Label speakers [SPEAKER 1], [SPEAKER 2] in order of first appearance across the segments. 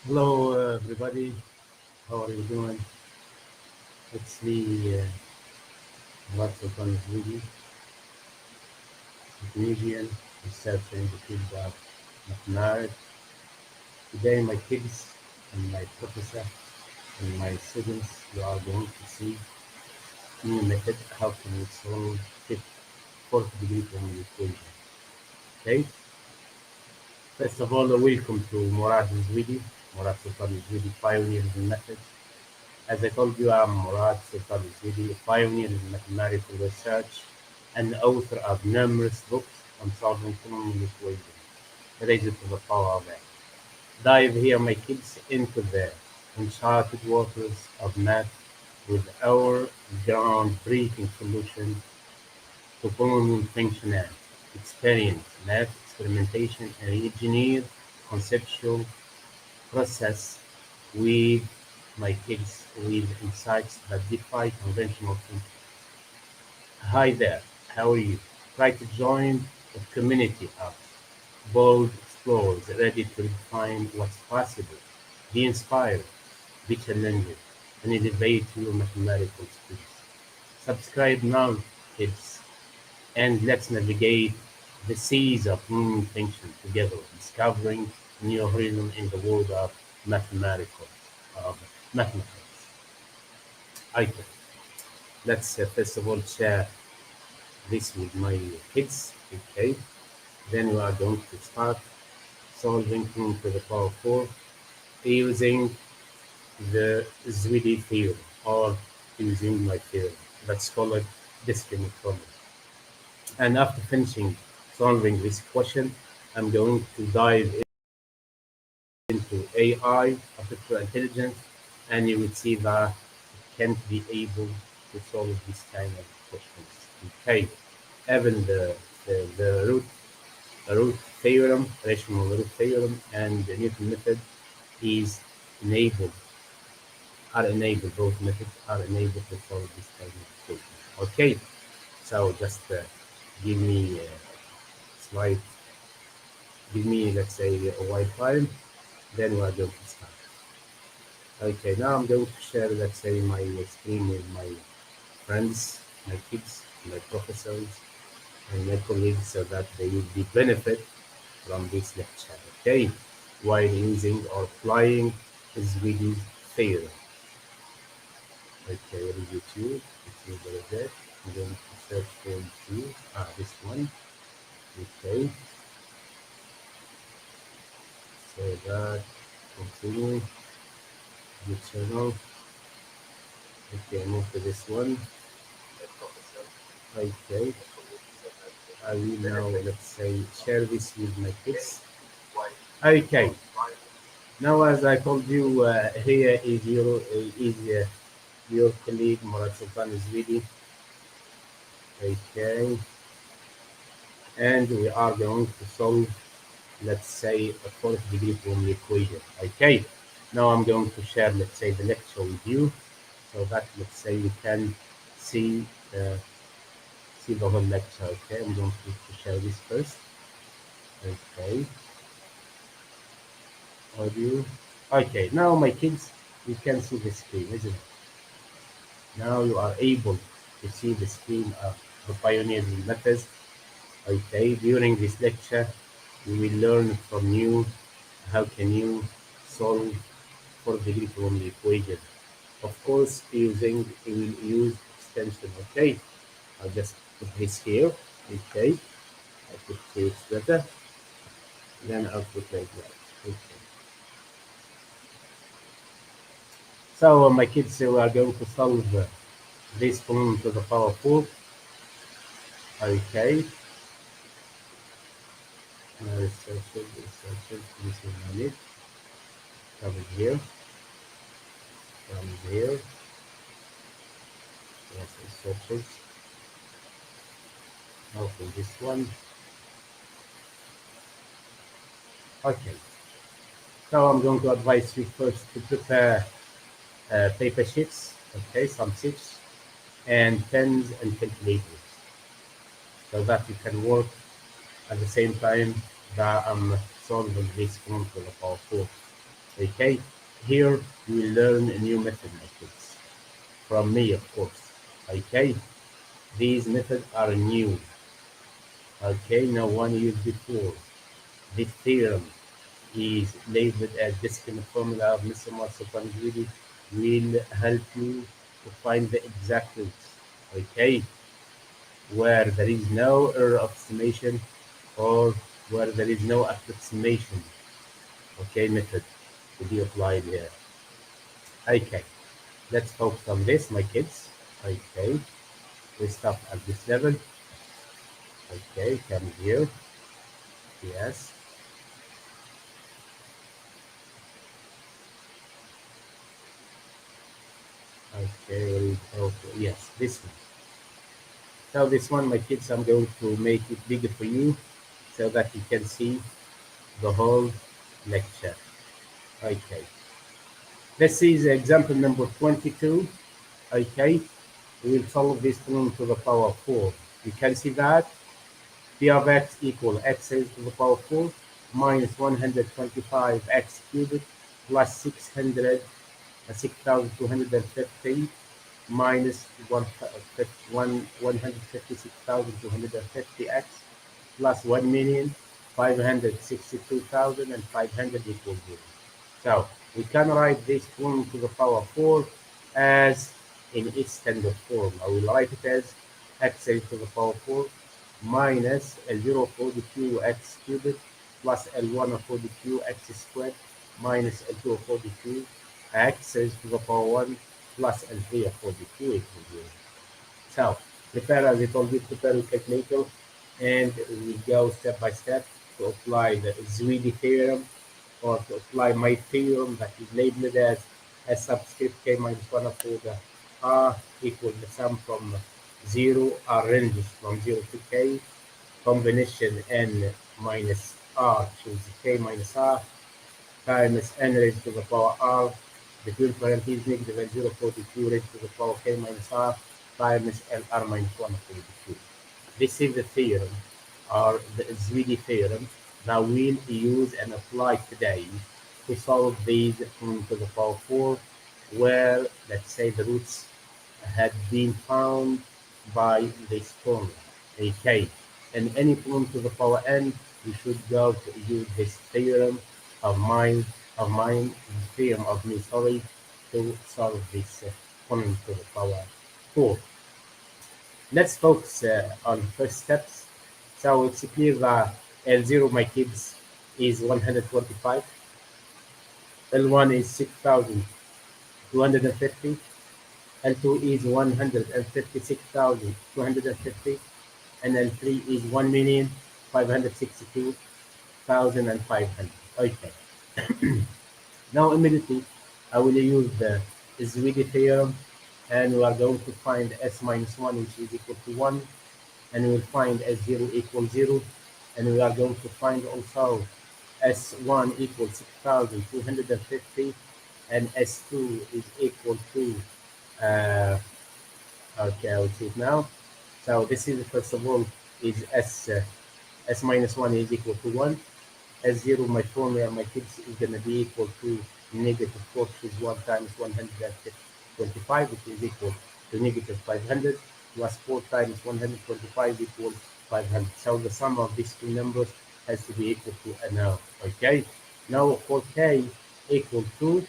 [SPEAKER 1] Hello, everybody. How are you doing? It's me, lots of fun Ezouidi, a Tunisian, researcher in the field of mathematics. Today, my kids and my professor and my students, you are going to see new method how can we solve fifth, fourth degree polynomial equation. Okay. First of all, welcome to Murad Ezouidi. Murad Sultan Ezouidi, pioneer in method. As I told you, I'm Murad Sultan Ezouidi, a pioneer in mathematical research and author of numerous books on solving polynomial equations raised to the power of n. Dive here, my kids, into the uncharted waters of math with our groundbreaking solution to polynomial function and experience, math, experimentation, and engineer conceptual process with my kids with insights that defy conventional thinking. Hi there, how are you? Try to join a community of bold explorers ready to redefine what's possible. Be inspired, be challenged, and elevate your mathematical skills. Subscribe now, kids, and let's navigate the seas of human thinking together, discovering new horizons in the world of mathematical of mathematics. Okay, let's first of all share this with my kids. Okay, then we are going to start solving 2 to the power 4 using the Ezouidi theorem or using my theorem. Let's call it discriminant problem. And after finishing solving this question, I'm going to dive into AI, artificial intelligence, and you will see that it can't be able to solve this kind of questions. Okay, even the root theorem, rational root theorem, and the Newton method is enabled, both methods are enabled to solve this kind of equation. Okay, so just give me slide, give me, let's say, a white file, then we are going to start. Okay, now I'm going to share, let's say, my screen with my friends, my kids, my professors, and my colleagues so that they will be benefit from this lecture, okay, while using or applying Ezouidi's theorem. Okay, what is YouTube? YouTube, what is it? I'm going to search for YouTube. This one. Okay, so that, continue, the channel. Okay, move to this one. Okay, I will now, let's say, share this with my kids. Okay, now as I told you, here is your colleague Murad Sultan Ezouidi. Okay, and we are going to solve, let's say, a fourth degree polynomial equation. Okay, now I'm going to share, let's say, the lecture with you so that, let's say, we can see see the whole lecture. Okay, I'm going to share this first. Okay, audio. Okay, now my kids, you can see the screen, isn't it? Now you are able to see the screen of the pioneers in methods. Okay, during this lecture, we will learn from you how can you solve fourth degree polynomial equation. Of course, we will use extension. Okay, I'll just put this here. Okay, I put it better. Then I'll put like that. Okay. So my kids, we are going to solve this polynomial to the power 4. Okay. Researches, this is on it. Come here, come here. Yes, researches. Open this one. Okay. So I'm going to advise you first to prepare paper sheets, okay, some sheets, and pens and calculators, so that you can work at the same time that I'm solving this problem for the power 4. Okay, here we learn a new method, my kids, from me, of course. Okay, these methods are new. Okay, no one used before. This theorem is labeled as discrete formula of Mr. Master Ezouidi will help you to find the exact roots. Okay, where there is no error of estimation or where there is no approximation. Okay, method to be applied here. Okay, let's focus on this, my kids. Okay, we stop at this level. Okay, come here. Yes. Okay, okay, yes, this one. So this one, my kids, I'm going to make it bigger for you so that you can see the whole lecture. Okay, this is example number 22. Okay, we will solve this one to the power 4. You can see that p of x equal x raised to the power 4 minus 125x cubed plus 6,250 minus 156,250x plus 1,562,500 equals 0. So we can write this one to the power 4 as in its standard form. I will write it as x raised to the power 4 minus L0 for the q x cubed plus L1 for the q x squared minus L2 for the q x raised to the power 1 plus L3 for the q equals 0. So prepare, as I told you, prepare your calculator and we go step by step to apply the Ezouidi theorem or to apply my theorem that is labeled as S subscript k minus 1 over the r equal the sum from 0 r ranges from 0 to k combination n minus r choose k minus r times n raised to the power r between parentheses negative and 0 for the q raised to the power k minus r times lr minus 1 for the q. This is the theorem or the Ezouidi theorem that we'll use and apply today to solve these to the power 4 where, let's say, the roots had been found by this formula, okay. And any form to the power n, we should go to use this theorem of mine, theorem of me, sorry, to solve this formula to the power 4. Let's focus on first steps. So it's clear that L0, my kids, is 125. L1 is 6,250. L2 is 156,250. And L3 is 1,562,500. Okay. Now immediately I will use the Ezouidi theorem and we are going to find s minus 1 which is equal to 1 and we will find s0 equals 0 and we are going to find also s1 equals 6,250 and s2 is equal to okay, I'll see it now. So this is first of all is s minus 1 is equal to 1. S0, my formula, my kids, is going to be equal to negative 4 which is 1 times 125, which is equal to negative 500, plus 4 times 125 equals 500. So the sum of these two numbers has to be equal to a now. Okay. Now for k equal to,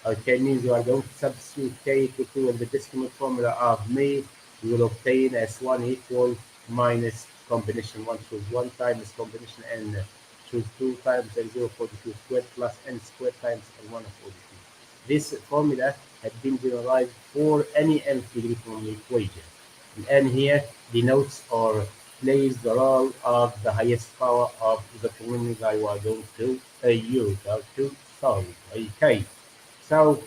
[SPEAKER 1] okay, means you are going to substitute k equal to in the discriminant formula of me. You will obtain s1 equal minus combination 1 choose 1 times combination n choose 2 times L0 for the q squared plus n squared times L1 for the q. This formula had been generalized for any nth degree polynomial equation. And n here denotes or plays the role of the highest power of the polynomial that you are going to use or to solve. Okay. So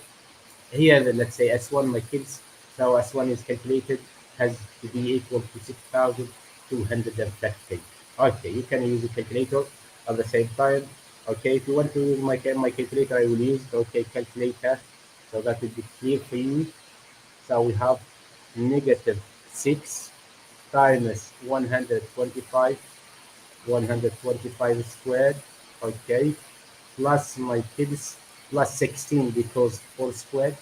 [SPEAKER 1] here, let's say S1, my kids, so S1 is calculated, has to be equal to 6,250. Okay, you can use a calculator at the same time. Okay, if you want to use my calculator, I will use okay calculator, so that will be clear for you. So we have negative 6 times 125 squared, okay, plus my kids plus 16 because 4 squared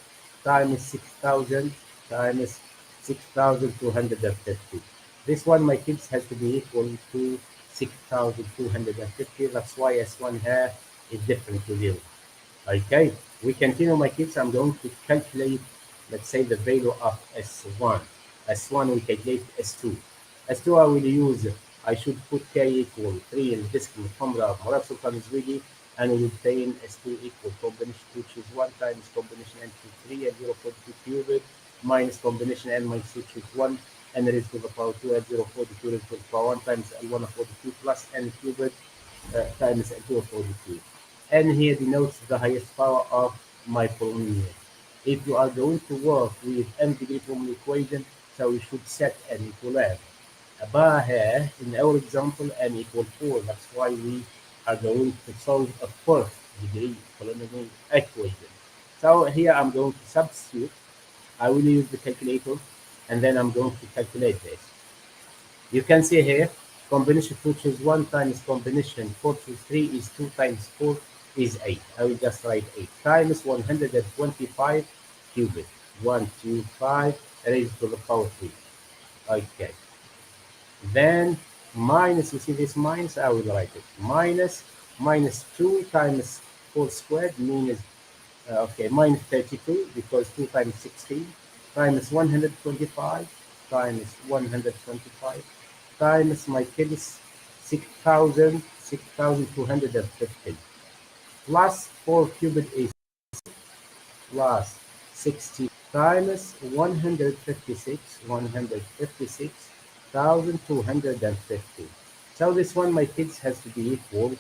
[SPEAKER 1] times 6,000 times 6,250. This one, my kids, has to be equal to 6,250. That's why S1 here is different to 0. Okay, we continue, my kids. I'm going to calculate, let's say, the value of S1. S1, we calculate S2. S2, I will use, I should put K equal 3 in this formula of Morab Sultan Ezouidi, and we obtain S2 equal combination 2 choose 1 times combination N choose 3 and 0.42 cubed minus combination N minus 2 choose 1 and raised to the power 2 and 0.42 raised to the power 1 times L1 of 42 plus N cubed times L2 of 42. And here denotes the highest power of my polynomial. If you are going to work with n degree polynomial equation, so we should set n equal n. But here, in our example, n equal 4. That's why we are going to solve a fourth degree polynomial equation. So here I'm going to substitute. I will use the calculator, and then I'm going to calculate this. You can see here, combination 2 choose 1 times combination 4 choose 3 is 2 times 4 is 8. I will just write 8 times 125 cubed. 125 raised to the power 3. Okay. Then minus, you see this minus, I will write it. Minus 2 times 4 squared means, okay, minus 32 because 2 times 16 times 125 times 125 times my kids 6,250 plus 4 cubed is plus 60 times 156,250. So this one, my kids, has to be equal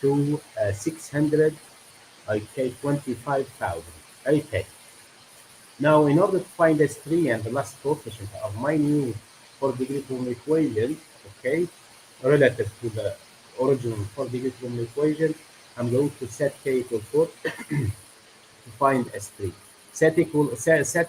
[SPEAKER 1] to 600, okay, 25,000. Okay. Now, in order to find S3 and the last coefficient of my new 4-degree polynomial equation, okay, relative to the original 4-degree polynomial equation, I'm going to set K equal 4 to find S3. Set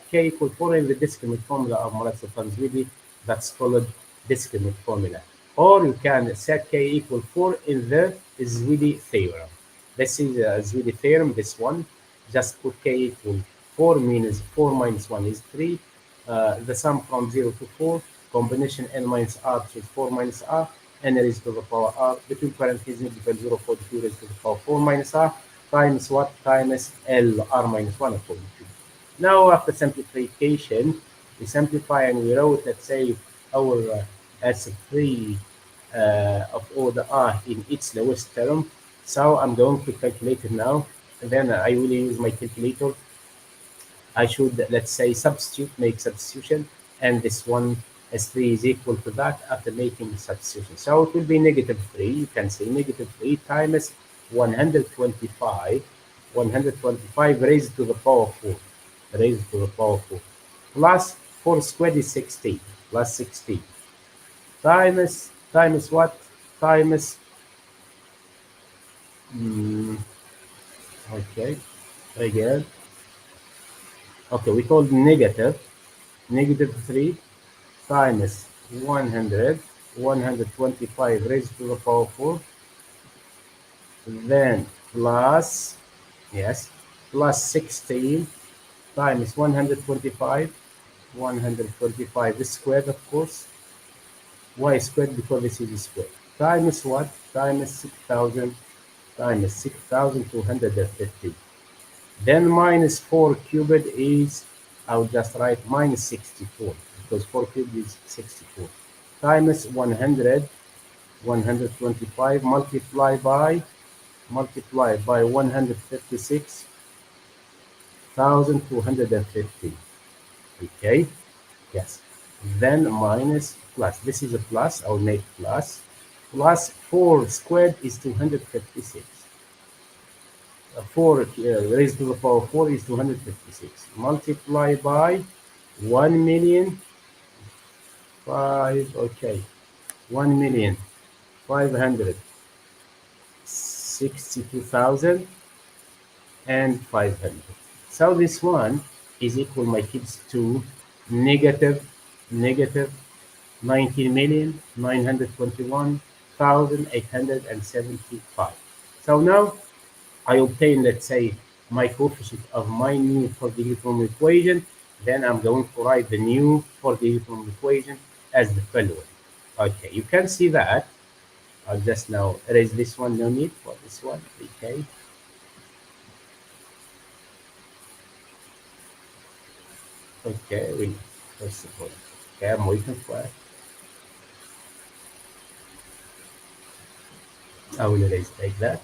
[SPEAKER 1] K equal 4 in the discriminant formula of Morab Sultan Ezouidi, that's called discriminant formula. Or you can set K equal 4 in the Ezouidi theorem. This is Ezouidi theorem, this one. Just put K equal 4 means 4 minus 1 is 3. The sum from 0 to 4, combination n minus r, which is 4 minus r, n raised to the power r, between parentheses, between 0, 42 raised to the power 4 minus r, times what? Times L r minus 1 of 42. Now, after simplification, we simplify and we wrote, let's say, our S3 of order r in its lowest term. So I'm going to calculate it now, and then I will use my calculator. I should, let's say, make substitution, and this one S3 is equal to that after making the substitution. So it will be negative 3. You can say negative 3 times 125 raised to the power 4, raised to the power 4, plus 4 squared is 16, plus 16, times what? Times, okay, again, okay, we call negative 3 times 125 raised to the power 4, then plus, yes, plus 16 times 125 is squared, of course. Y squared because this is squared. Times what? Times 6,000 times 6,250. Then minus 4 cubed is, I'll just write minus 64 because 4 cubed is 64. Times 125 multiplied by 156,250. Okay, yes. Then minus plus. This is a plus. I'll make plus. Plus 4 squared is 256. 4 raised to the power 4 is 256. Multiply by 1,000,000. Okay, 1,562,500. So this one is equal, my kids, to negative 19,921,875. So now I obtain, let's say, my coefficient of my new fourth degree polynomial equation, then I'm going to write the new fourth degree polynomial equation as the following. Okay, you can see that. I'll just now erase this one, no need for this one. Okay. Okay, we first of all, okay, I'm waiting for it. I will erase like that.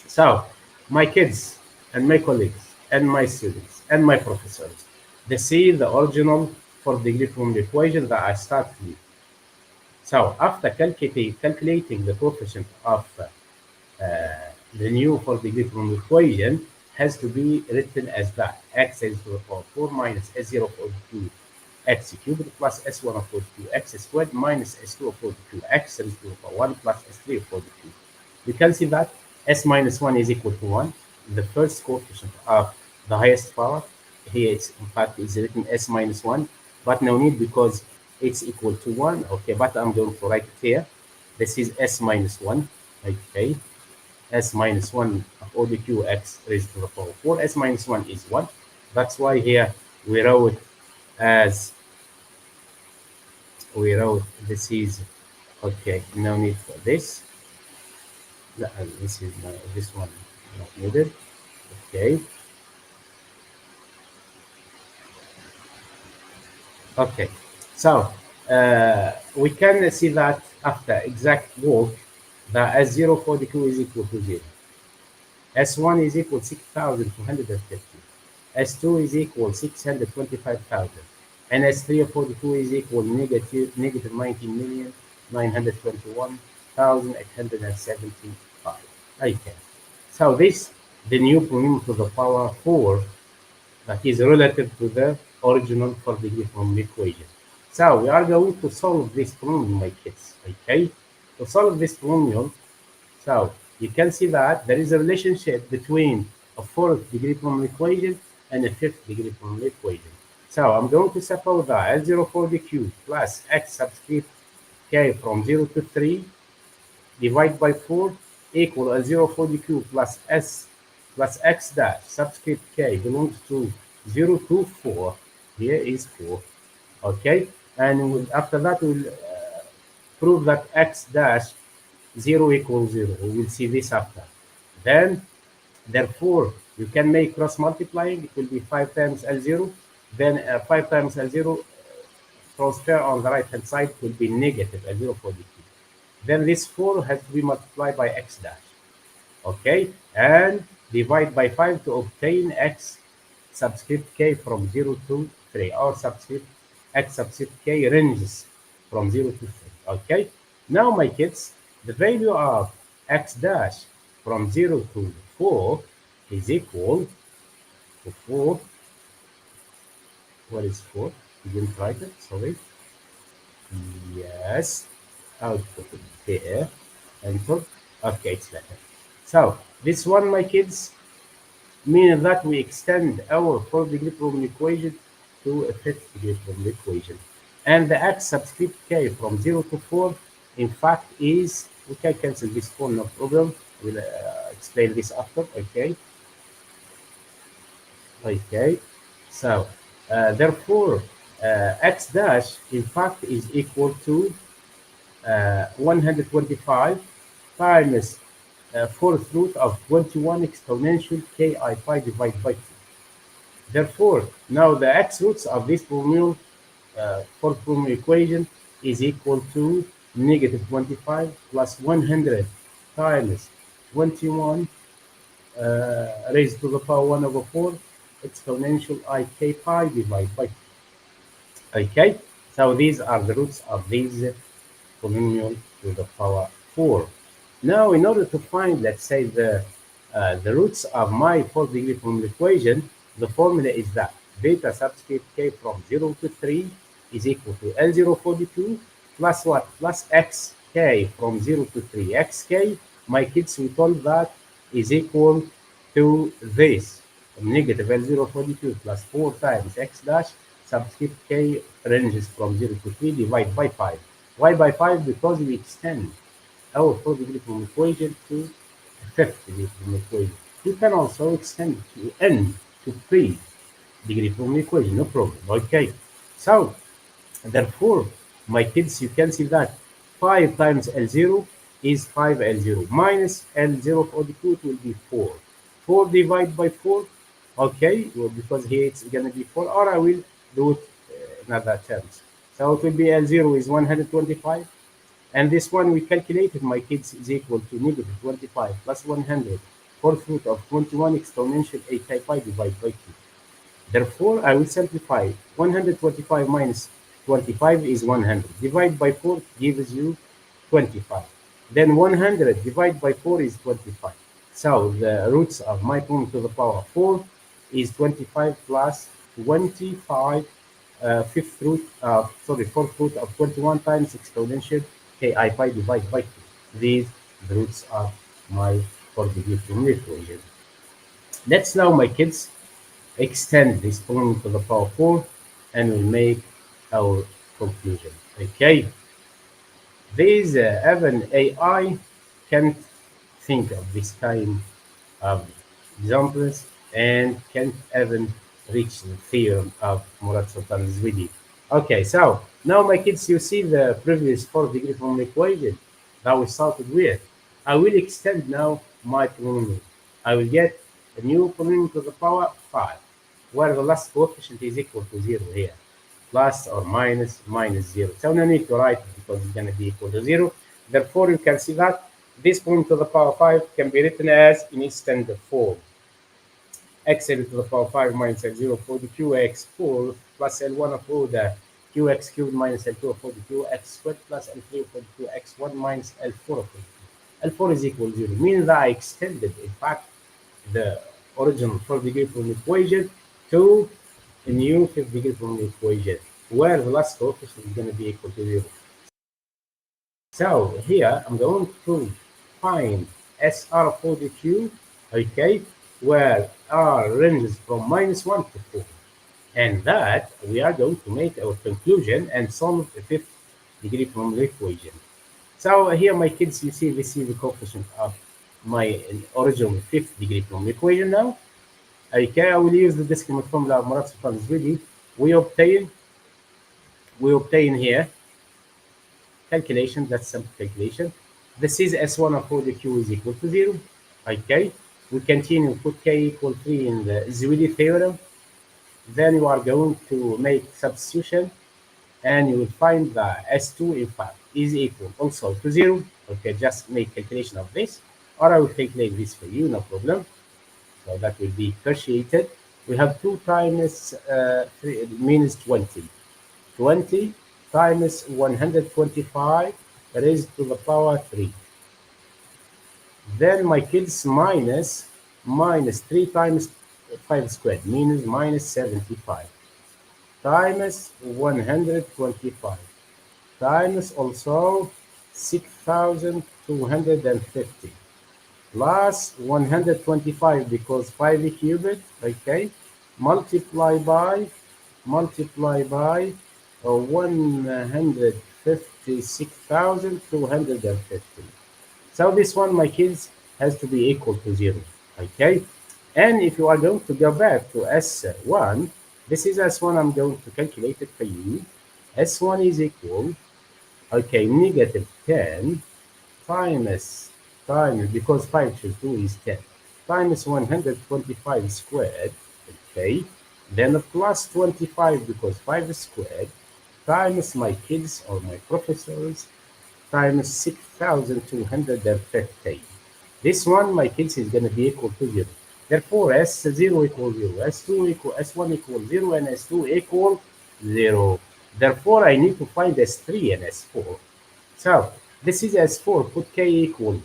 [SPEAKER 1] So, my kids and my colleagues and my students and my professors, they see the original fourth degree polynomial equation that I started with. So, after calculating the coefficient of the new fourth degree polynomial equation has to be written as that x is to the power 4 minus s0 of 2 x cubed plus s1 of 2 x squared minus s2 of 2 x raised to the power 1 plus s3 of 2. You can see that s minus 1 is equal to 1. The first coefficient of the highest power here is in fact is written s minus 1, but no need because it's equal to 1. Okay, but I'm going to write it here. This is s minus 1. Okay, s minus 1 of all the q x raised to the power 4. S minus 1 is 1. That's why here we wrote as this is okay. No need for this. This is this one not needed. Okay. Okay. So we can see that after exact work that S0 for the q is equal to 0. S1 is equal 6,250. S2 is equal 625,000. And S3 for the 2 is equal negative 19,921,875. Okay. So this the new polynomial to the power 4 that is relative to the original fourth degree polynomial equation. So we are going to solve this polynomial, my kids. Okay. To solve this polynomial, so you can see that there is a relationship between a fourth degree polynomial equation and a fifth degree polynomial equation. So I'm going to suppose that L0 for the cube plus x subscript k from 0 to 3 divided by 4 equal L0 for the cube plus s plus x dash subscript k belongs to 0 to 4. Here is 4. Okay, and after that we'll prove that x dash 0 equals 0. We will see this after. Then, therefore, you can make cross multiplying. It will be 5 times L0. Then 5 times L0 transfer on the right hand side will be negative L0 for the cube. Then this 4 has to be multiplied by x dash. Okay, and divide by 5 to obtain x subscript k from 0 to 3, or subscript x subscript k ranges from 0 to 3. Okay, now my kids, the value of x dash from 0 to 4 is equal to 4. What is 4? You didn't write it, sorry. Yes, output here, enter. Okay, it's better. So this one, my kids, means that we extend our fourth degree polynomial equation to a fifth degree polynomial equation. And the x subscript k from 0 to 4, in fact, is, we can cancel this 4, no problem. We'll explain this after, okay? Okay, so therefore, x dash, in fact, is equal to 125 times fourth root of 21 exponential ki pi divided by 2. Therefore, now the x roots of this polynomial, fourth polynomial equation is equal to negative 25 plus 100 times 21 raised to the power 1 over 4 exponential ik pi divided by 2. Okay, so these are the roots of these polynomial to the power 4. Now, in order to find, let's say, the roots of my fourth degree polynomial equation, the formula is that beta subscript k from 0 to 3 is equal to L0 for the 2 plus what? Plus xk from 0 to 3 xk. My kids, we told that is equal to this negative L0 for the 2 plus 4 times x dash subscript k ranges from 0 to 3 divided by 5. Why by 5? Because we extend our fourth degree from equation to fifth degree from equation. You can also extend to n to 3 degree from equation, no problem. Okay, so therefore, my kids, you can see that 5 times L0 is 5L0 minus L0 for the 2, it will be 4. 4 divided by 4, okay, well, because here it's going to be 4, or I will do it in other terms. So it will be L0 is 125, and this one we calculated, my kids, is equal to negative 25 plus 100, fourth root of 21 exponential 8 pi divided by 2. Therefore, I will simplify. 125 minus 25 is 100. Divide by 4 gives you 25. Then 100 divided by 4 is 25. So the roots of my polynomial to the power 4 is 25 plus 25 fourth root of 21 times exponential ki pi divided by 2. These the roots of my fourth degree polynomial equation. Let's now, my kids, extend this polynomial to the power 4 and we'll make our conclusion. Okay, these even AI can't think of this kind of examples and can't even reach the theorem of Murad Sultan Ezouidi. Okay, so now, my kids, you see the previous fourth degree from equation that we started with. I will extend now my polynomial. I will get a new polynomial to the power 5, where the last coefficient is equal to 0 here, plus or minus 0. So no need to write it because it's going to be equal to 0. Therefore, you can see that this polynomial to the power 5 can be written as in its standard form. X to the power 5 minus L0 for the qx4 plus L1 of all the qx cubed minus L2 for the qx squared plus L3 for the qx1 minus L4 of it. L4 is equal to 0, meaning that I extended, in fact, the original fourth degree from equation to a new fifth degree from equation, where the last coefficient is going to be equal to 0. So here I'm going to find SR for the Q, okay, where R ranges from -1 to 4. And that we are going to make our conclusion and solve the fifth degree from the equation. So here, my kids, you see this is the coefficient of my original fifth degree from the equation now. Okay, I will use the discriminant formula of Murad Sultan Ezouidi. We obtain here calculation, that's simple calculation. This is S1 of 4 the Q is equal to 0. Okay, we continue, put K equal 3 in the Ezouidi theorem. Then you are going to make substitution and you will find that S2 in fact is equal also to 0. Okay, just make calculation of this, or I will calculate this for you, no problem. So that will be appreciated. We have 2 times 3 means 20. 20 times 125 raised to the power 3. Then, my kids, minus 3 times 5 squared means minus 75 times 125 times also 6,250 plus 125 because 5 cubed, okay, multiply by 156,250. So this one, my kids, has to be equal to 0, okay? And if you are going to go back to S1, this is S1, I'm going to calculate it for you. S1 is equal, okay, negative 10 times, because 5 to 2 is 10, times 125 squared, okay, then plus 25 because 5 is squared, times, my kids or my professors, times 6,250. This one, my kids, is going to be equal to 0. Therefore, S0 equals 0, S1 equals 0, and S2 equals 0. Therefore, I need to find S3 and S4. So, this is S4, put K equal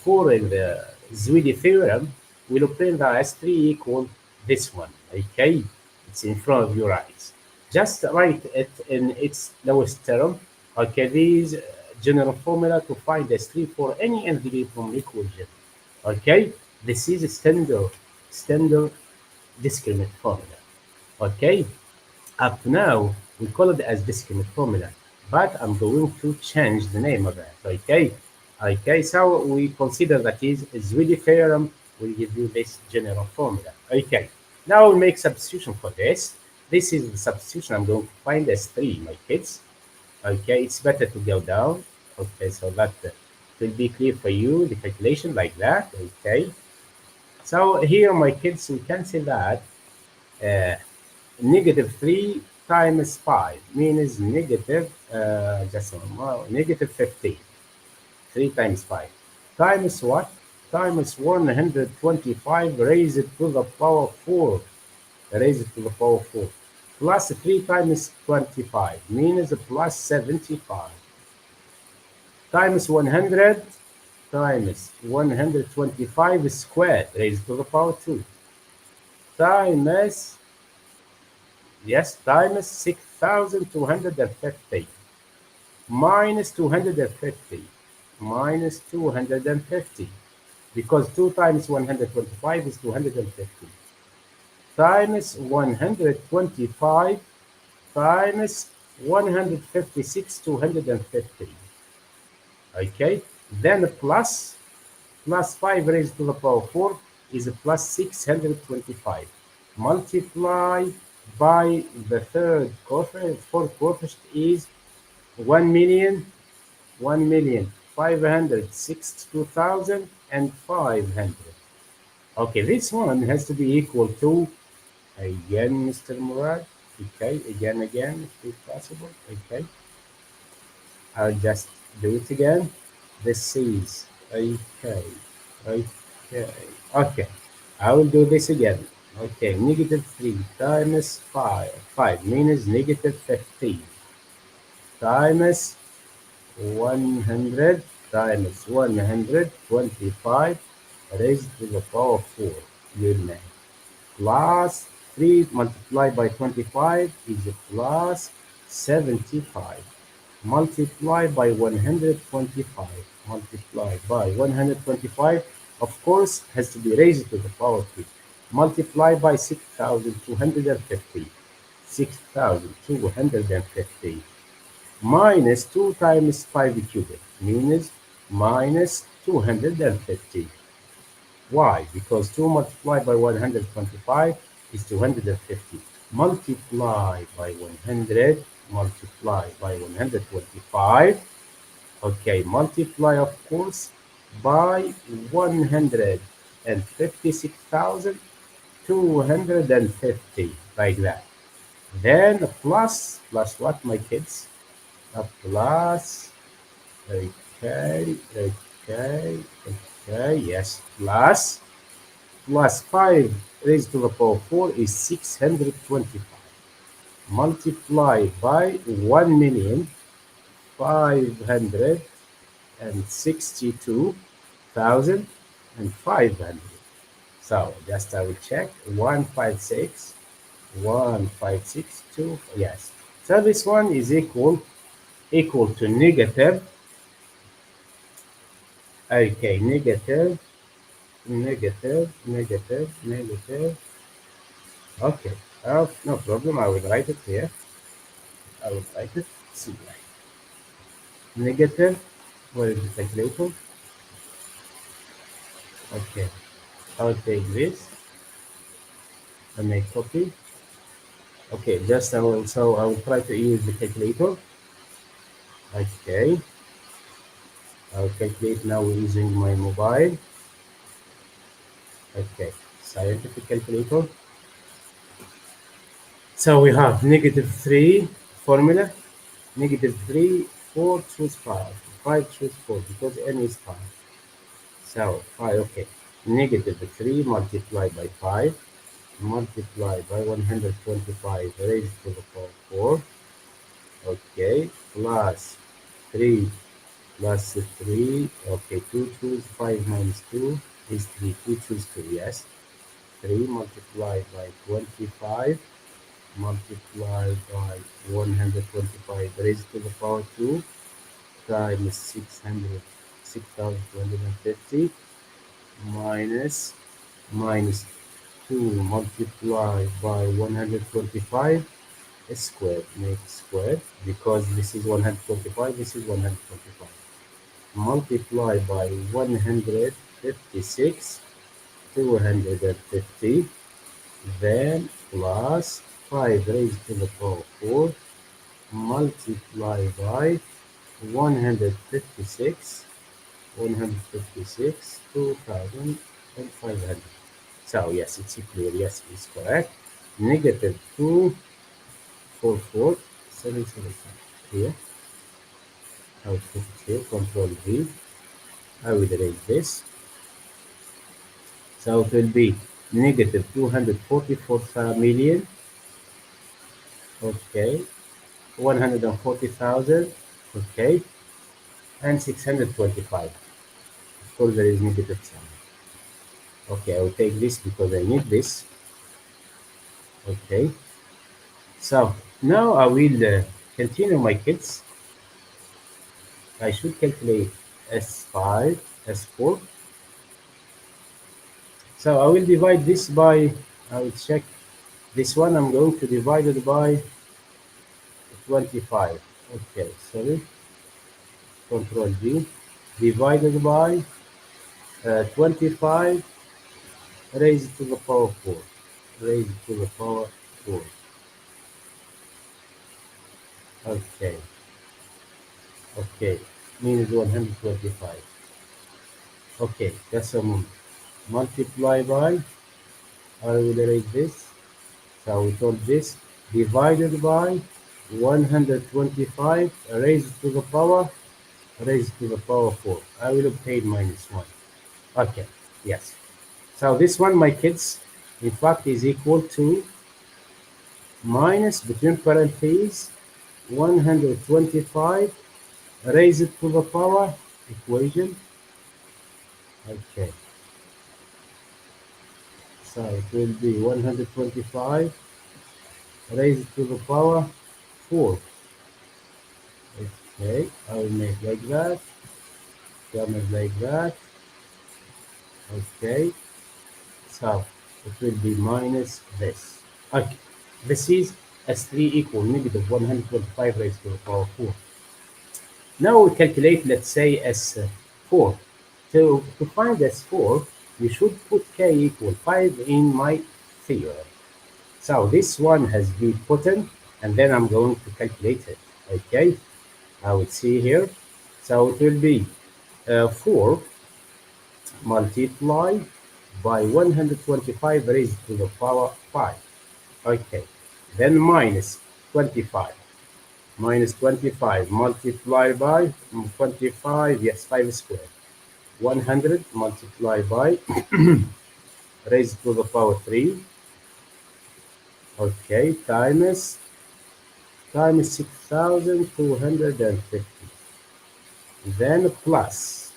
[SPEAKER 1] 4 in the Ezouidi theorem, we'll obtain that S3 equal this one, okay? It's in front of your eyes. Just write it in its lowest term, okay? These general formula to find S3 for any n degree from equation, okay? This is a standard discriminant formula, okay? Up to now, we call it as discriminant formula, but I'm going to change the name of it, okay? Okay, so we consider that is Ezouidi theorem will give you this general formula. Okay, now we'll make substitution for this. This is the substitution I'm going to find as 3, my kids. Okay, it's better to go down. Okay, so that will be clear for you, the calculation like that. Okay, so here, my kids, we can say that uh, negative 3 times 5 means negative, just a moment, negative 15. 3 times 5 times what? Times 125 raised to the power 4, raised to the power 4, plus 3 times 25 means plus 75, times 100 times 125 squared raised to the power 2, times, yes, times 6,250 minus 250 minus 250, because 2 times 125 is 250, times 125 times 156, 250. Okay, then plus 5 raised to the power 4 is plus 625. Multiply by the third coefficient, fourth coefficient is 1,000,000, 1,562,500. Okay, this one has to be equal to, again, Mr. Murad. Okay, again, if possible. Okay, I'll just do it again. This is okay, okay, okay. I will do this again. Okay, negative 3 times 5 means negative 15 times 100 times 125 raised to the power 4 unit, plus 3 multiplied by 25 is plus 75, multiplied by 125, multiplied by 125, of course, has to be raised to the power 3, multiplied by 6,250, 6,250, minus 2 times 5 cubic means minus 250. Why? Because 2 multiplied by 125 is 250. Multiply by 100, multiply by 125. Okay, multiply, of course, by 156,250, like that. Then plus what, my kids? A plus, okay, yes, plus 5 raised to the power 4 is 625, multiplied by 1,562,500. So just I will check, 156,156,2, yes. So this one is equal to negative, okay, negative, okay, no problem, I will write it here, I will write it, see, negative, where is the calculator? Okay, I'll take this and make copy. Okay, just I will try to use the calculator. Okay, I'll calculate now using my mobile. Okay, scientific calculator. So we have negative 3 formula, negative 3, 4 choose 5, 5 choose 4 because n is 5. So 5, okay, negative 3 multiplied by 5 multiplied by 125 raised to the power 4, okay, plus 3 plus 3, okay, 2 choose 5 minus 2 is 3, 2 choose 2, yes, 3 multiplied by 25 multiplied by 125 raised to the power 2 times 6,250 minus 2 multiplied by 125 squared, make squared, because this is 125, this is 125. multiply by 156, 250, then plus 5 raised to the power 4 multiply by 156, 2,500. So yes, it's clear. Yes, it's correct. Negative 244,775. Here, I will put it here. Control V. I will erase this. So it will be negative 244 million. Okay. 140,000. Okay. And 625. Of course, there is negative sign. Okay, I will take this because I need this. Okay. So now I will continue, my kids. I should calculate S5, S4. So I will divide this by, I will check this one. I'm going to divide it by 25. Okay, sorry. Control V. Divided by 25 raised to the power 4. Raised to the power 4. Okay. Okay. Means 125. Okay, that's a multiply by, I will erase this. So we told this divided by 125 raised to the power 4. I will obtain minus 1. Okay, yes. So this one, my kids, in fact, is equal to minus between parentheses 125 raised to the power equation. Okay. So it will be 125 raised to the power 4. Okay, I will make like that, comment like that. Okay, so it will be minus this. Okay, this is S3 equal negative 125 raised to the power 4. Now we calculate, let's say, S4. So to find S4, you should put K equal 5 in my theorem. So this one has been put in, and then I'm going to calculate it. Okay, I will see here. So it will be 4 multiply by 125 raised to the power 5. Okay, then minus 25. Minus 25 multiply by 25, yes, 5 squared. 100 multiply by raised to the power 3. Okay, times 6,250. Then plus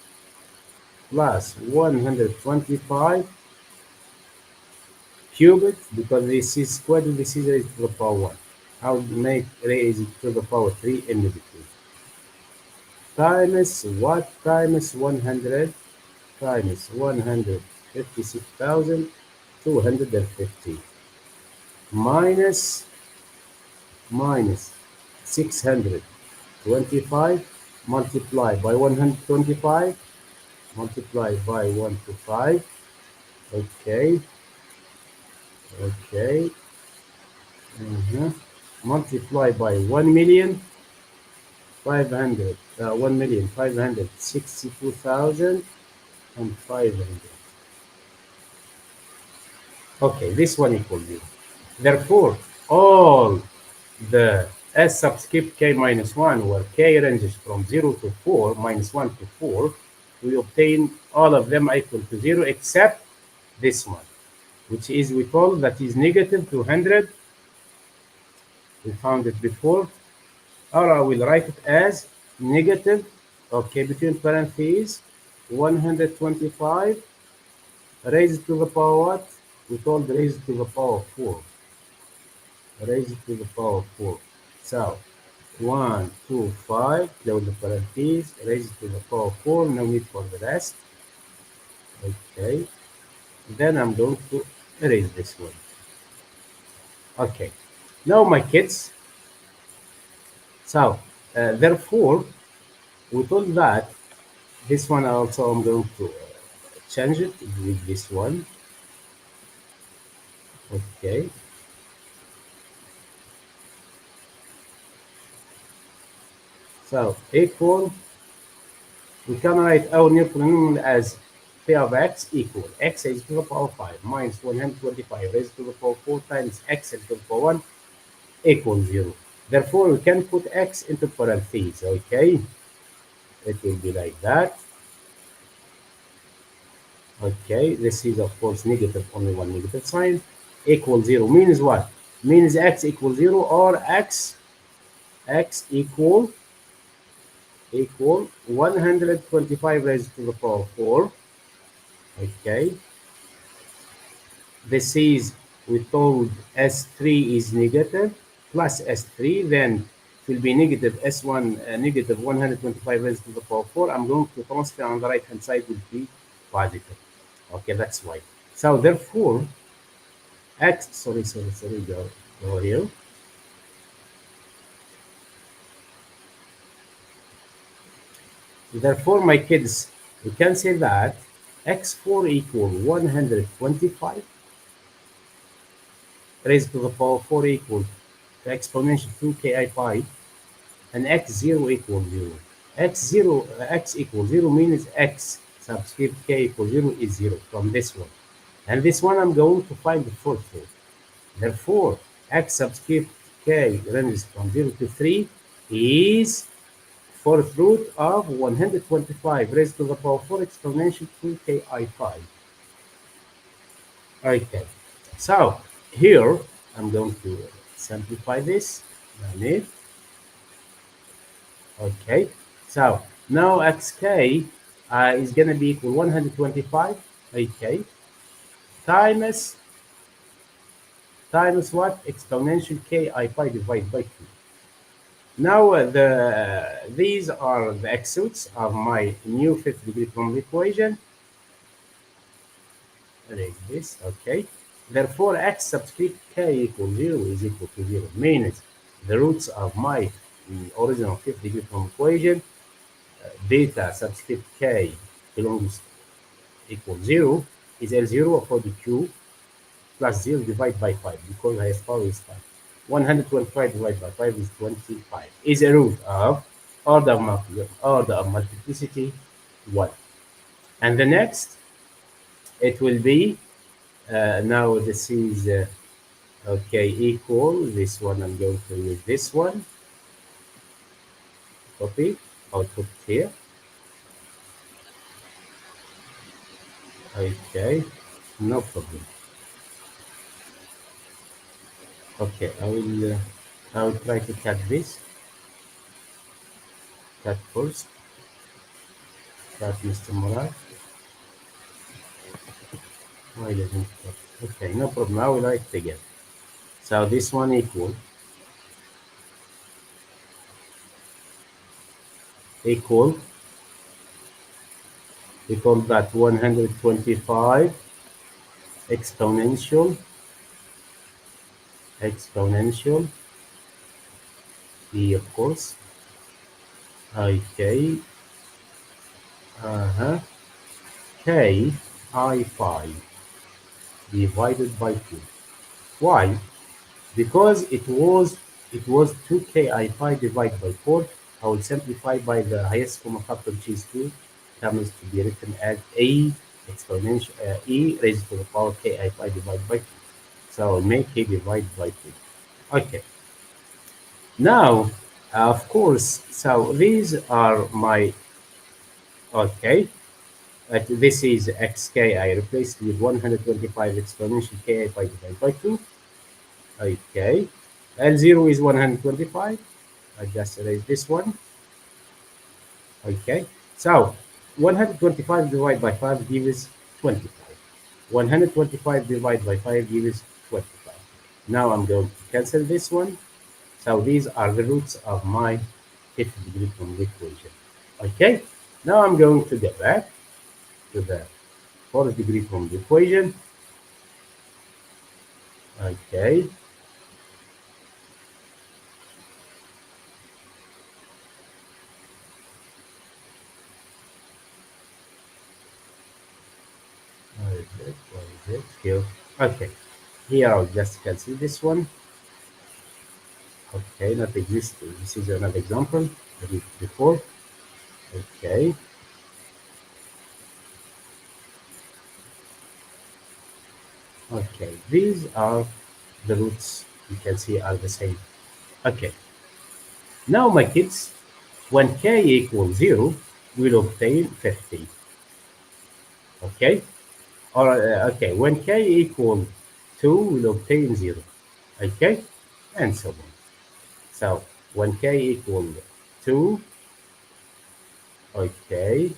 [SPEAKER 1] 125 cubed, because this is squared and this is raised to the power 1. I'll make raised to the power 3 in between. Times what? Times 100 times 156,250 minus 625 multiplied by 125 multiplied by 125. Okay. Okay. Multiply by 1,562,500. Okay, this one equals 0. Therefore, all the S subscript K minus 1, where K ranges from 0 to 4, minus 1 to 4, we obtain all of them equal to 0 except this one, which is, we told that is negative 200. We found it before. Or I will write it as negative, okay, between parentheses, 125 raised to the power what? We told raised to the power 4. Raised to the power 4. So 125, close the parentheses, raised to the power 4, no need for the rest. Okay. Then I'm going to erase this one. Okay. Now, my kids, so therefore, we told that This one also I'm going to change it with this one. Okay. So equal, we can write our new polynomial as p of x equal x raised to the power 5 minus 125 raised to the power 4 times x raised to the power 1 equals 0. Therefore, we can put x into parentheses, okay? It will be like that. Okay, this is of course negative, only one negative sign. Equals 0 means what? Means x equals 0 or x equal 125 raised to the power 4. Okay, this is, we told S3 is negative plus S3, then it will be negative S1, negative 125 raised to the power 4. I'm going to transfer on the right hand side will be positive. Okay, that's why. So therefore, x, sorry, go here. Therefore, my kids, we can say that x4 equal 125 raised to the power 4 equal the exponential 2ki pi, and x0 equals 0. X equals 0 means x subscript k equals 0 is 0 from this one. And this one I'm going to find the fourth root. Therefore, x subscript k ranges from 0 to 3 is fourth root of 125 raised to the power 4 exponential 2ki pi. Okay, so here I'm going to simplify this. Okay, so now xk is going to be equal 125, okay, times what? Exponential ki pi divided by 2. Now these are the exits of my new fifth degree from the equation. Like this, okay. Therefore, x subscript k equals 0 is equal to 0, means the roots of my original fifth degree from equation, beta subscript k belongs equals 0 is L0 for the Q plus 0 divided by 5 because highest power is 5. 125 divided by 5 is 25. Is a root of order of multiplicity 1. And the next, it will be, now this is, okay, equal, this one I'm going to use this one, copy, output here. Okay, no problem. Okay, I will try to cut this. Cut first. Cut Mr. Murad. Why doesn't it cut? Okay, no problem. I will write it again. So this one equal, we call that 125 exponential e, of course. Okay. K I pi divided by 2. Why? Because it was 2ki pi divided by 4. I will simplify by the highest common factor, which is 2, comes to be written as a exponential e raised to the power ki pi divided by 2. So I will make k divided by 2. Okay. Now, of course, so these are my, okay, this is xk. I replaced with 125 exponential ki pi divided by 2. Okay. L0 is 125. I just erase this one. Okay. So 125 divided by 5 gives 25. 125 divided by 5 gives 25. Now I'm going to cancel this one. So these are the roots of my fifth degree from the equation. Okay. Now I'm going to get back to the fourth degree from the equation. Okay. it here. Okay, here I'll just cancel this one. Okay, not existing. This is another example I did before. Okay, okay, these are the roots you can see are the same. Okay, now my kids, when k equals 0, we'll obtain 50. Okay, or okay, when k equals 2, we'll obtain 0. Okay, and so on. So when k equals 2, okay,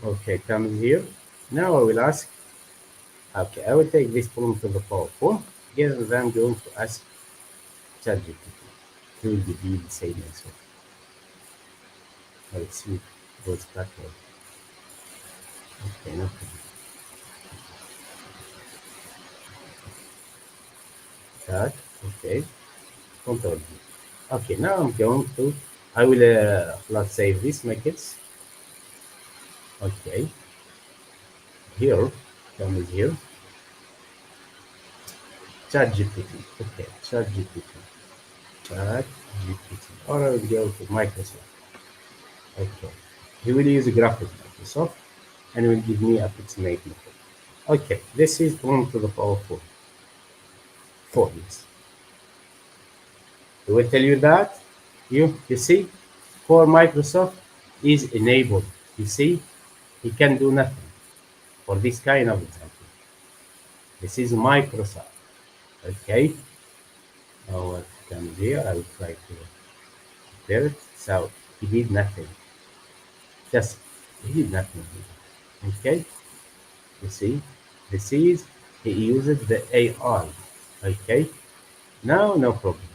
[SPEAKER 1] okay, comes here. Now I will ask, okay, I will take this problem to the power 4. Again, then I'm going to ask ChatGPT to give you the same answer. Let's see, goes backward. Okay, no problem. That, okay, control V. Okay, now I'm going to, I will, let's save this, my kids. Okay, here, comes here, ChatGPT. Okay, ChatGPT. ChatGPT. Or I will go to Microsoft. Okay. He will use a graphic Microsoft and will give me approximate method. Okay, this is 1 to the power 4. 4 yes. He will tell you that you see, for Microsoft is enabled. You see, he can do nothing for this kind of example. This is Microsoft. Okay. Now what comes here? I will try to prepare it. So he did nothing. Just he did nothing. Okay. You see, this is he uses the AI. Okay. Now no problem.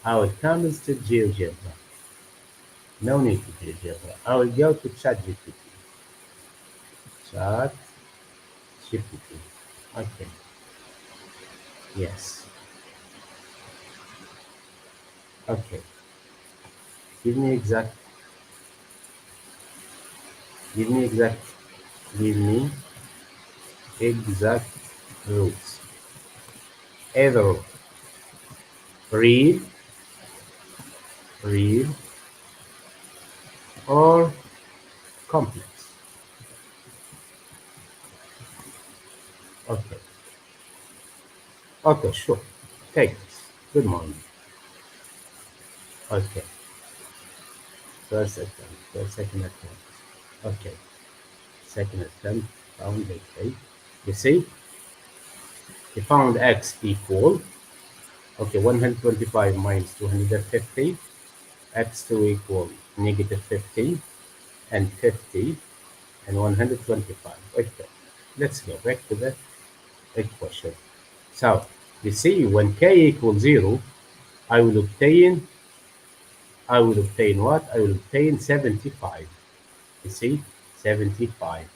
[SPEAKER 1] How it comes to GeoGebra. No need to GeoGebra. I will go to ChatGPT. ChatGPT. Okay. Yes. Okay. Give me exact. Give me exact. Give me exact roots. Either real, real, or complex. Okay. Okay. Sure. Take this. Good morning. Okay. First attempt. First second attempt. Okay. Second attempt. Found okay. You see, we found x equal, okay, 125 minus 250, x2 equal negative 50, and 50, and 125. Okay, let's go back to the equation. So, you see, when k equals 0, I will obtain, what? I will obtain 75. You see, 75.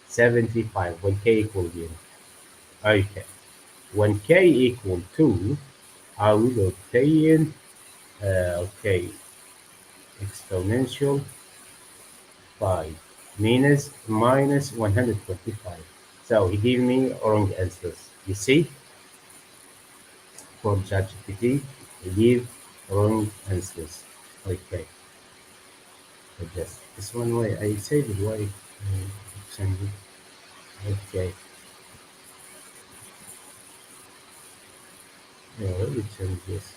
[SPEAKER 1] 75 when k equals 0. Okay. When k equals 2, I will obtain, okay, exponential 5 minus 125. So he gave me wrong answers. You see, for ChatGPT, he gave wrong answers. Okay, just this one way I said it, why change it? Okay, yeah, let me change this.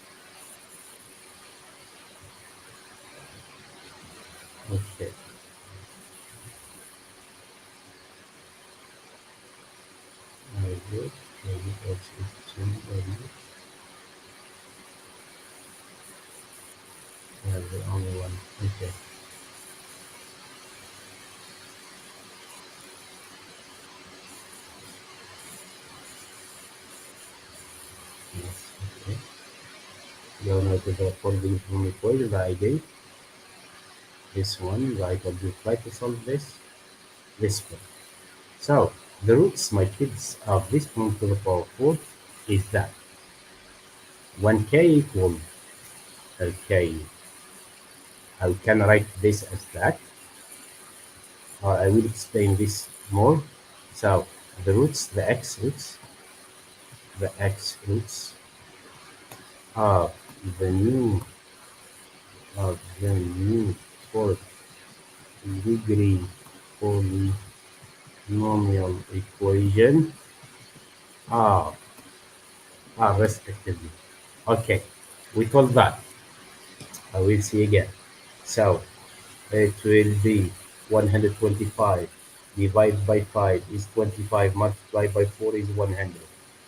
[SPEAKER 1] Okay, very good. Maybe also change. Yeah, the only one. Okay. Yes. Okay. Go now to the following from equation that I gave. This one, right? I will try to solve this. This one. So the roots, my kids, of this one to the power 4 is that when k equals, okay, I can write this as that. I will explain this more. So the x roots are the new of the new fourth degree polynomial equation are respectively. Okay, we told that. I will see again. So it will be 125 divided by 5 is 25 multiplied by 4 is 100.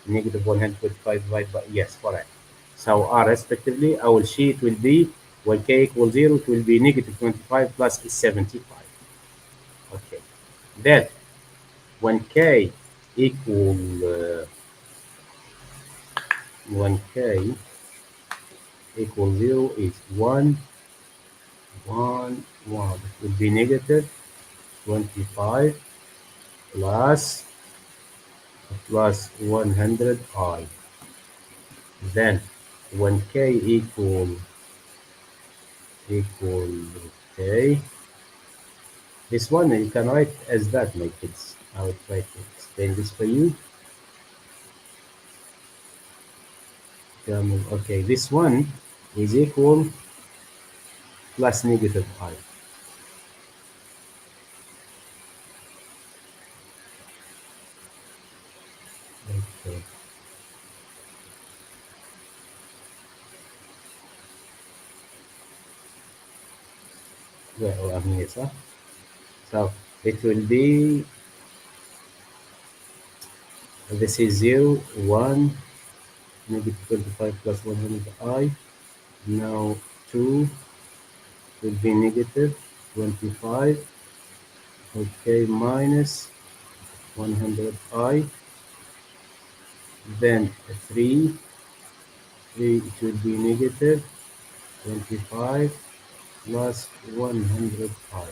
[SPEAKER 1] Negative 125 divided by, yes, correct. So R respectively, our sheet will be when k equals 0, it will be negative 25 plus is 75. Okay. Then when k equal when k equals 0 is 1, 1, 1. It will be negative 25 plus 100i. Then when k equal k, this one you can write as that, my kids. I will try to explain this for you. Okay, this one is equal plus negative I. Okay. Well, I mean, yes, huh? So it will be, this is 0, 1, negative 25 plus 100i. Now 2 will be negative 25, okay, minus 100i. Then 3, it will be negative 25 plus 100i.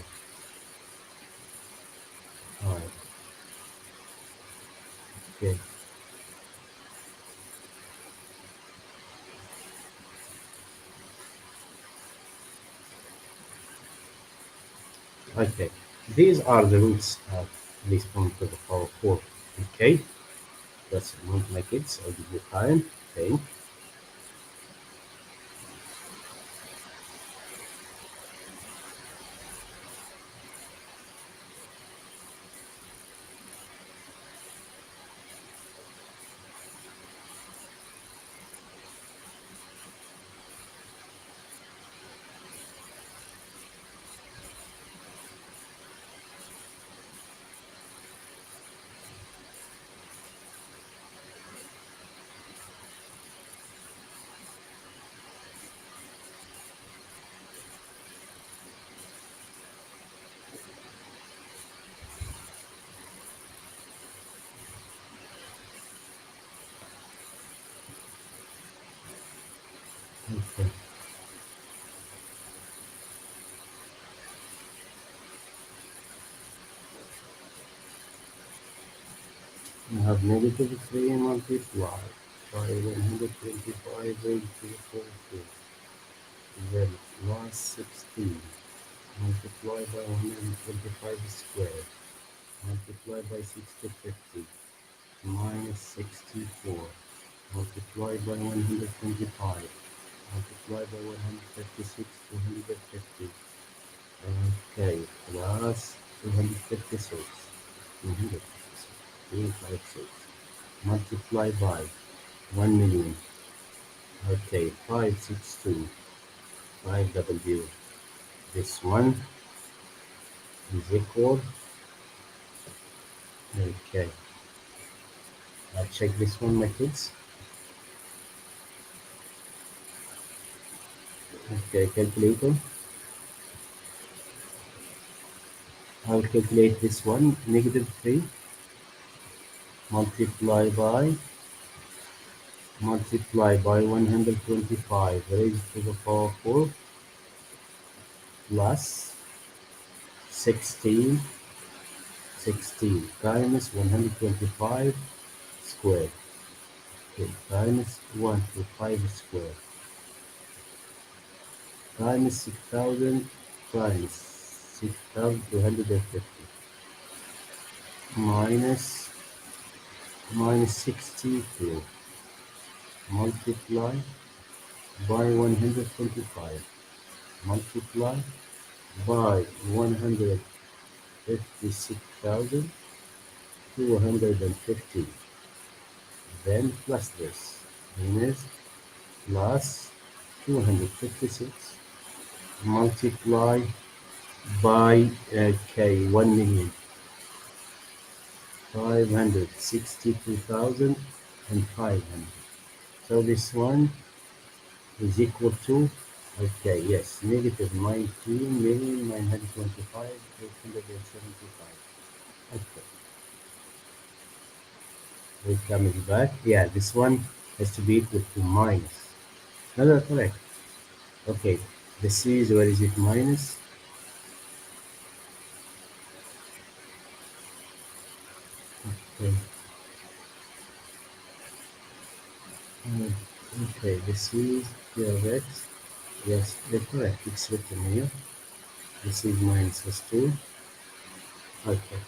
[SPEAKER 1] Okay, okay. These are the roots of this point to the power 4. Okay, that's not my kids. I'll give you time. Okay, okay. You have negative 3 multiplied by 125 into 40. Then plus 16 multiplied by 125 squared multiplied by 6 to 50 minus 64 multiplied by 125 multiplied by 156 to 150. Okay, plus 256 256 multiplied by 1 million. Okay, 562 500. This one is equal. Okay, I'll check this one, my kids. Okay, calculator. I'll calculate this one. Negative 3 multiply by 125 raised to the power 4 plus 16 times 125 squared. Okay, times 125 squared times 6,000 times 6,250. minus 62 multiply by 125 multiply by 156,250, then plus this minus plus 256 multiply by 1,562,500. So this one is equal to, okay, yes, negative 19,925,875. Okay, it comes back. Yeah, this one has to be equal to minus. No, no, correct. Okay, this is, where is it, minus? Okay, okay, this is correct. Yes, they're correct. It's written here. This is minus S2. Okay,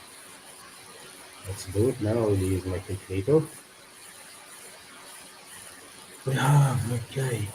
[SPEAKER 1] let's do it now. I'll use my calculator. We have, okay.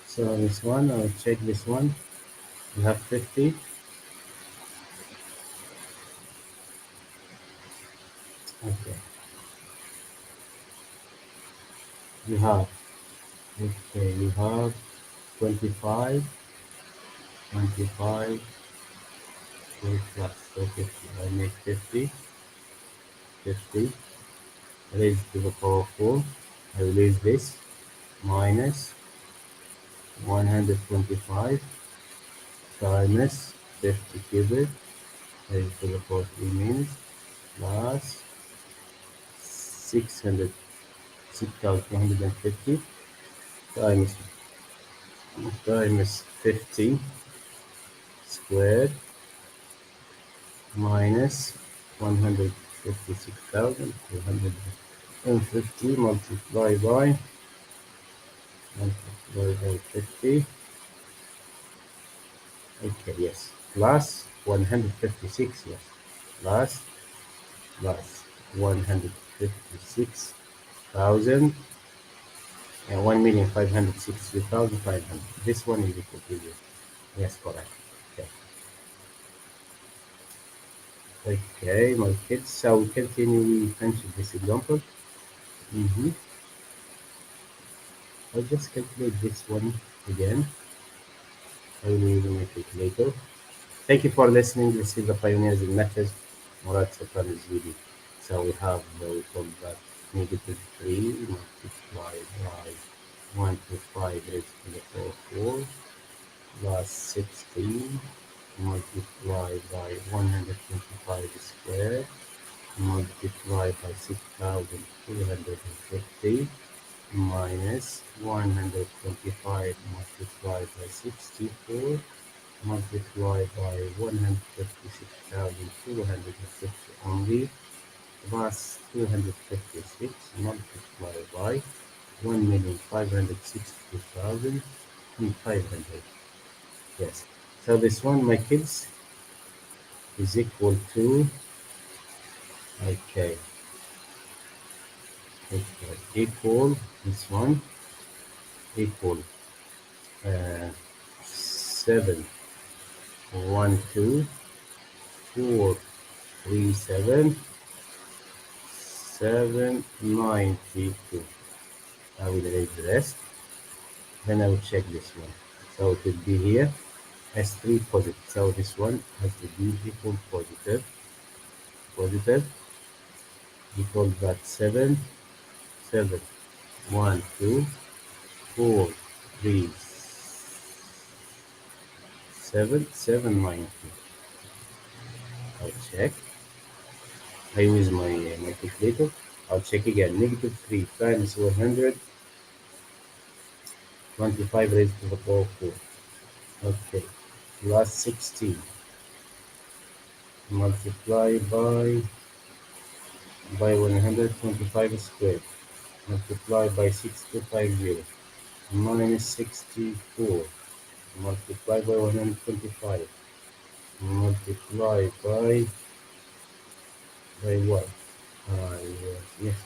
[SPEAKER 1] So this one, I'll check this one. You have 50. Okay. You have, okay, you have 25, 25, 4 plus, so 50. I make 50, 50, raise to the power 4. I will use this, minus 125 times 50 cubed, raised to the power 3 minus, plus 600, 6,250 times 50 squared minus 156,250 multiply by 50. Okay, yes, plus 156, yes, plus 156,250 and 1,562,500. This one is equal to 0. Yes, correct. Okay. Okay, my kids. So we continue. We finish this example. Mm-hmm. I'll just calculate this one again. I will use my calculator. Thank you for listening. This is the Pioneers in Methods. Murad Sultan Ezouidi. So we have we call that negative 3 multiplied by 125 raised to the power 4 plus 16 multiplied by 125 squared multiplied by 6,250 minus 125 multiplied by 64 multiplied by 156,250 only plus 256 multiplied by 1,560,500. Yes. So this one, my kids, is equal to, okay, equal, this one, equal 7, 1, 2, 4, 3, 7, 7, 92. I will erase the rest. Then I will check this one. So it will be here S3 positive. So this one has to be equal positive. Positive equal that 7, 7, 1, 2, 4, 3, 7, 7, 92. I'll check. I use my calculator. I'll check again. Negative 3 times 125 raised to the power 4. Okay. Plus 16 multiplied by 125 squared multiplied by 6250 minus 64 multiplied by 125 multiplied by what? Yes,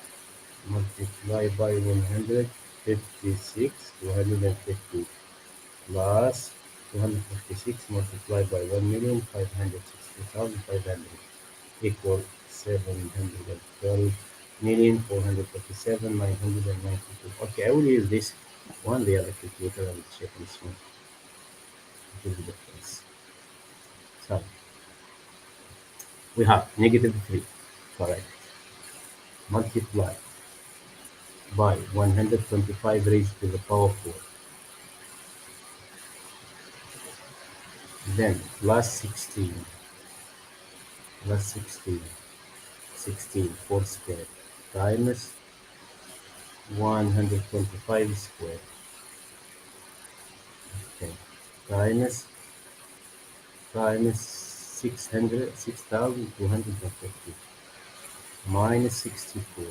[SPEAKER 1] multiplied by 156 250 plus 256 multiplied by 1,560,500 equal 712,437,992. Okay, I will use this one, the other calculator. I will check this one. It will be the difference. So we have negative 3, correct, multiplied by 125 raised to the power 4, then plus 16, plus 16, 16 4 squared times 125 squared, okay, times 6,250 minus 64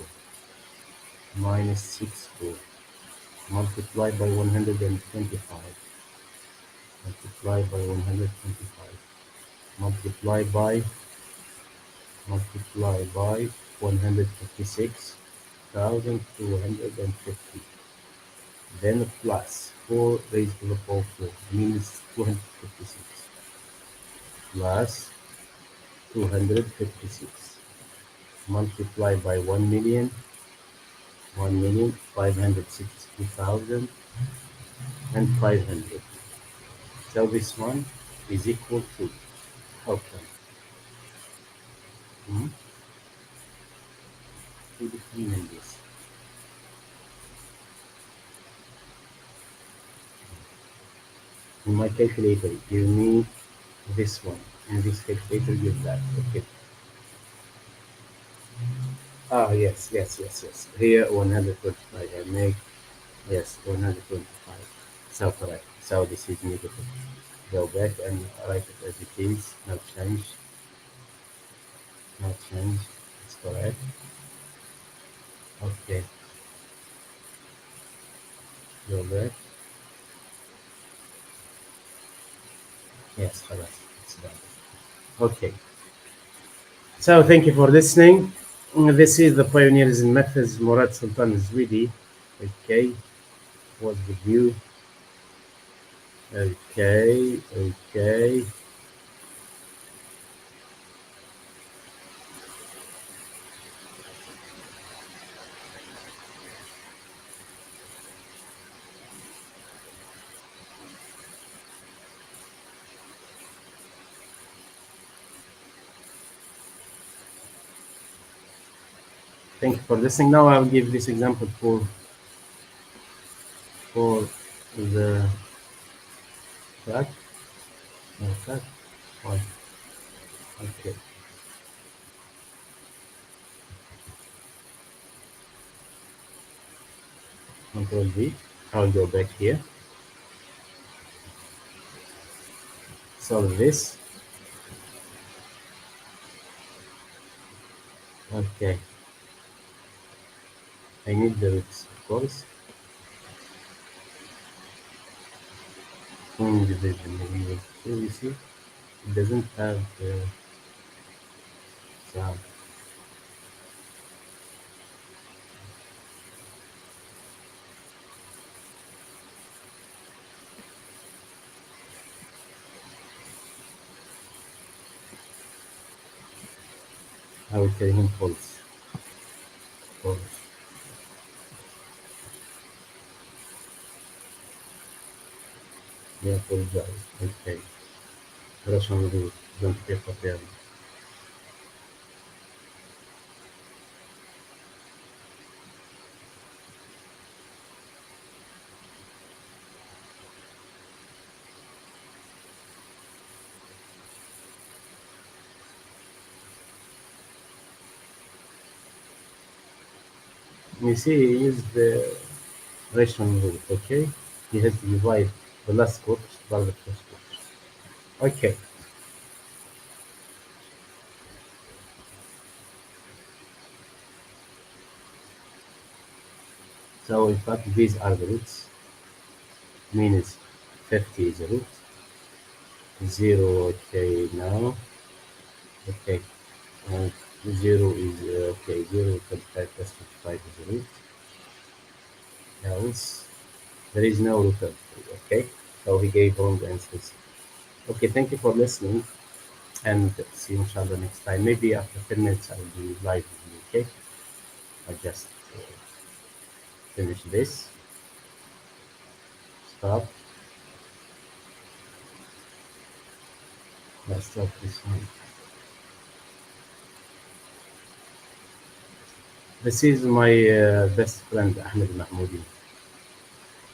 [SPEAKER 1] minus 64 multiplied by 125 multiplied by 125 multiplied by 156,250, then plus 4 raised to the power 4 means 256 plus 256 multiplied by 1,560,500. So this one is equal to, how come? To the three numbers. In my calculator, give me this one, and this calculator gives that. Okay. Ah, yes. Here 125. I make, yes, 125. So correct. So this is negative. Go back and write it as it is. No change. No change. It's correct. Okay. Go back. Yes, correct. It's done. Okay. So thank you for listening. This is the Pioneers in Methods, Murad Sultan Ezouidi. Okay. was the view. Okay, okay. Thank you for listening. Now I'll give this example for the track. No track. One. Okay. Control V. I'll go back here. Solve this. Okay. I need the roots, of course. Home division. So you see, it doesn't have the sound. I will tell him false. False. Yeah, apologize. Okay. Russian root. Don't care for them. You see, he used the Russian root, okay? He has to divide the last quote by the first quote. Okay. So in fact, these are the roots. Means 50 is a root. 0, okay, now. Okay. And 0 is, okay, 0 25 plus 55 is a root. Else, there is no root of, okay? So he gave wrong answers. Okay, thank you for listening and see you inshallah next time. Maybe after 10 minutes I will be live with you, okay? I just finish this. Stop. Let's stop this one. This is my best friend Ahmed Mahmoudi.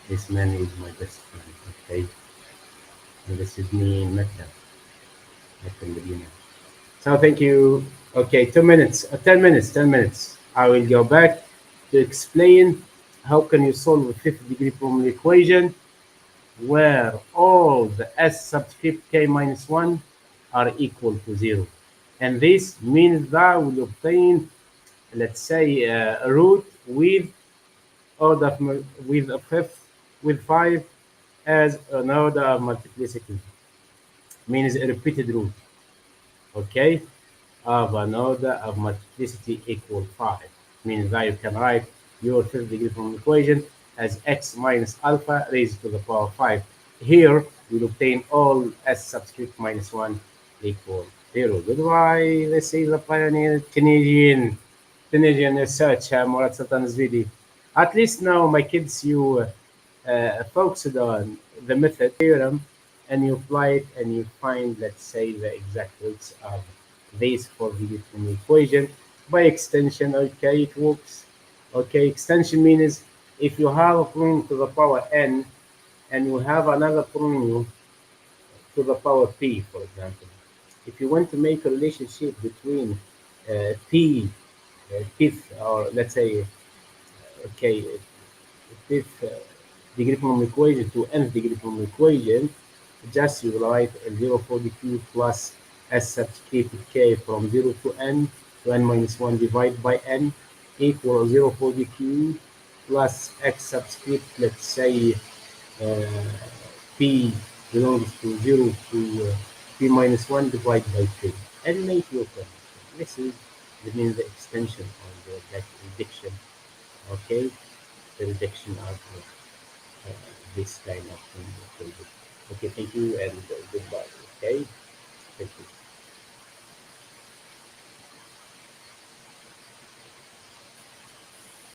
[SPEAKER 1] This man is my best friend, okay? And this is me in Mecca, Mecca Medina. So thank you. Okay, 2 minutes, 10 minutes, 10 minutes. I will go back to explain how can you solve a fifth degree polynomial equation where all the s subscript k minus 1 are equal to 0. And this means that we'll obtain, let's say, a root with order of, with a fifth with 5 as an order of multiplicity, means a repeated root, okay, of an order of multiplicity equal 5. Means that you can write your fifth degree from equation as x minus alpha raised to the power 5. Here we'll obtain all s subscript minus 1 equal 0. Goodbye. This is the pioneer Canadian researcher Murad Sultan Ezouidi. At least now, my kids, you focused on the method theorem and you apply it and you find, let's say, the exact roots of these four different equation. By extension, okay, it works. Okay, extension means if you have a polynomial to the power n and you have another polynomial to the power p, for example, if you want to make a relationship between p, fifth, or let's say, okay, fifth degree from equation to nth degree from equation, just you write 0 for the q plus s subscript k from 0 to n minus 1 divided by n equal 0 for the q plus x subscript, let's say, uh, p belongs to 0 to p minus 1 divided by 2 and make your question. This is means the extension of the that prediction, okay? The reduction of this kind of thing. Okay, thank you and goodbye. Okay, thank you.